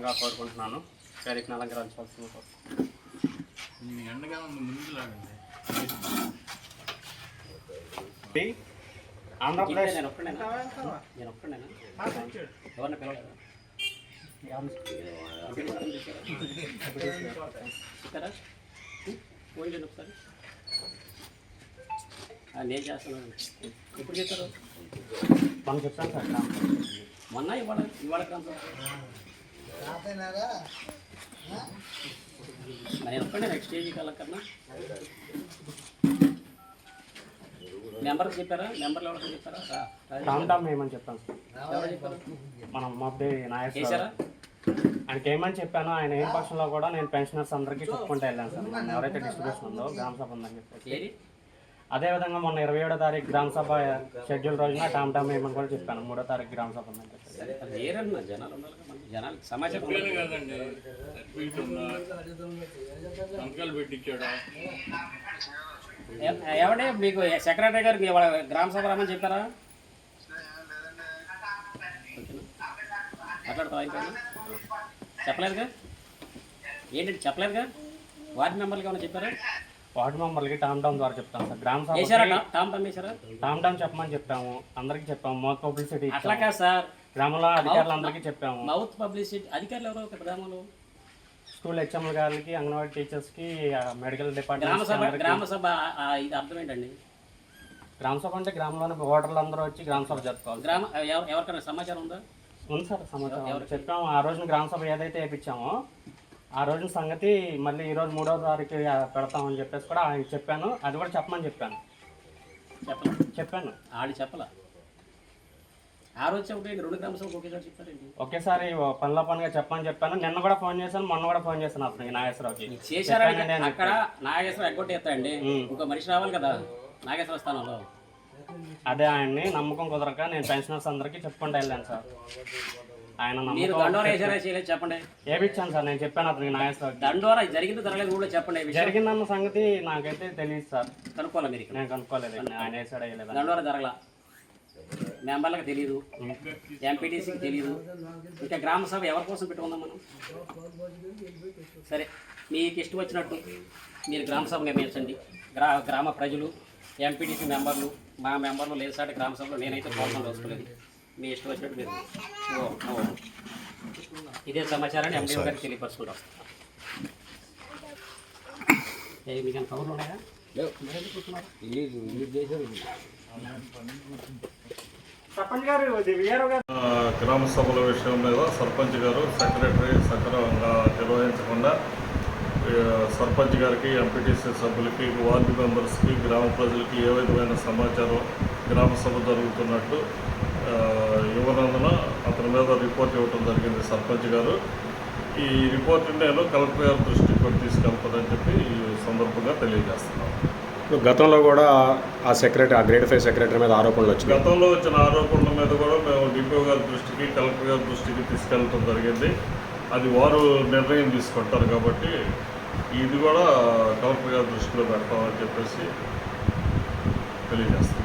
మనస్ఫూర్తిగా కోరుకుంటున్నాను. వేదికను అలంకరించవలసింది ఆంధ్రప్రదేశ్ ఎవరిని పిలవలేదా? ఫోన్ చేయండి ఒకసారి. నేను చేస్తున్నాను. ఎప్పుడు చెప్పారు? మనం చెప్తాను సార్. మొన్న ఇవాళ క్రమం నేను ఒక్కడే నెక్స్ట్ స్టేజ్కి వెళ్ళకన్నా నెంబర్కి చెప్పారా? నెంబర్లు ఎవరికి చెప్పారా? టామ్ ఏమని చెప్పాను సార్. ఎవరు చెప్పారు? మనం మొబ్బే నాయక్ చేశారా? ఆయనకి ఏమని చెప్పాను, ఆయన ఏం పక్షంలో కూడా నేను పెన్షనర్స్ అందరికీ చెప్పుకుంటూ వెళ్ళాను సార్. ఎవరైతే డిస్ట్రిబ్యూషన్ ఉందో గ్రామ సభ ఉందని చెప్పేసి. అదేవిధంగా మొన్న 27వ తారీఖు గ్రామ సభ షెడ్యూల్ రోజున టామ్ ఏమని కూడా చెప్పాను. 3వ తారీఖు గ్రామ సభ ఉందని చెప్పేసి. సమాచారం ఎవడే మీకు సెక్రటరీ గారికి గ్రామ సభ రామని చెప్పారా? మాట్లాడతావా? ఇంకా చెప్పలేదుగా? ఏంటంటే చెప్పలేదుగా? వార్డు మెంబర్లకి ఏమైనా చెప్పారా? వార్డు మెంబర్లకి టామ్ ద్వారా చెప్తాను సార్. గ్రామ సభ వేసారా? టామ్ చెప్పమని చెప్పాము, అందరికి చెప్పాము. మౌత్ పబ్లిసిటీ అట్లా కాదు సార్. గ్రామంలో అధికారులు అందరికీ చెప్పాము. మౌత్ పబ్లిసిటీ అధికారులు ఎవరో ఒక గ్రామంలో స్కూల్ హెచ్ఎంల గారికి, అంగన్వాడీ టీచర్స్కి, మెడికల్ డిపార్ట్మెంట్. గ్రామ సభ ఇది అర్థం ఏంటండి? గ్రామ సభ అంటే గ్రామంలోని ఓటర్లు అందరూ వచ్చి గ్రామ సభ జరుపుకోవాలి. ఎవరికైనా సమాచారం ఉందా? ఉంది సార్ సమాచారం. ఎవరు చెప్పాము? ఆ రోజున గ్రామ సభ ఏదైతే వేయించామో ఆ రోజున సంగతి మళ్ళీ ఈరోజు 3వ తారీఖు పెడతామని చెప్పేసి కూడా ఆయన చెప్పాను. అది కూడా చెప్పమని చెప్పాను. చెప్పాను ఆడి చెప్పలా. ఆ రోజు చెప్పండి. 2 గ్రామ సభ ఒకేసారి చెప్పారండి. ఒకేసారి పనిగా చెప్పమని చెప్పాను. నిన్న కూడా ఫోన్ చేశాను, మొన్న కూడా ఫోన్ చేశాను అతనికి, నాగేశ్వరరావుకి. చేశారండి. అక్కడ నాగేశ్వరరావు ఎగ్గొట్టేస్తాయండి. ఇంకో మనిషి రావాలి కదా నాగేశ్వర స్థానంలో. అదే ఆయన్ని నమ్మకం కుదరక నేను పెన్షనర్స్ అందరికీ చెప్పుకుంటూ వెళ్ళాను సార్. ఆయన చెప్పండి. ఏమిచ్చాను సార్? నేను చెప్పాను అతనికి, నాగేశ్వరరావు. దండోరా జరిగింది జరగలేదు కూడా చెప్పండి. జరిగిందన్న సంగతి నాకైతే తెలియదు సార్. కనుక్కోవాలి మీరు? నేను కనుక్కోలేదు. ఆయన వేసాడు వేయలేదు. దండోరా జరగల. మెంబర్లకు తెలియదు, ఎంపీటీసీకి తెలియదు. ఇంకా గ్రామ సభ ఎవరి కోసం పెట్టుకుందాం మనం? సరే, మీకు ఇష్టం వచ్చినట్టు మీరు గ్రామ సభ నిర్ణయించండి. గ్రామ ప్రజలు, ఎంపీటీసీ మెంబర్లు, మా మెంబర్లు లేదు సార్ గ్రామ సభలో నేనైతే ప్రోత్సాహం వేసుకోలేదు. మీ ఇష్టం వచ్చినట్టు మీరు ఇదే సమాచారాన్ని ఎండీ గారికి తెలియపరుచుకుంటూ వస్తాం. మీకు కబుర్లు ఉన్నాయా? గ్రామ సభల విషయం మీద సర్పంచ్ గారు, సెక్రటరీ సక్రమంగా నిర్వహించకుండా సర్పంచ్ గారికి, ఎంపీటీసీ సభ్యులకి, వార్డు మెంబర్స్కి, గ్రామ ప్రజలకి ఏ విధమైన సమాచారం గ్రామ సభ జరుగుతున్నట్టు ఇవ్వనందున అతని మీద రిపోర్ట్ ఇవ్వడం జరిగింది సర్పంచ్ గారు. ఈ రిపోర్ట్ నేను కలెక్టర్ గారి దృష్టికి కూడా తీసుకెళ్తానని చెప్పి ఈ సందర్భంగా తెలియజేస్తున్నాను. గతంలో కూడా ఆ గ్రేడ్ 5 సెక్రటరీ మీద ఆరోపణలు వచ్చాయి. గతంలో వచ్చిన ఆరోపణల మీద కూడా మేము డిపో గారి దృష్టికి, కలెక్టర్ గారి దృష్టికి తీసుకెళ్ళటం జరిగింది. అది వారు నిర్ణయం తీసుకుంటారు కాబట్టి ఇది కూడా కలెక్టర్ గారి దృష్టిలో పెడతామని చెప్పేసి తెలియజేస్తాం.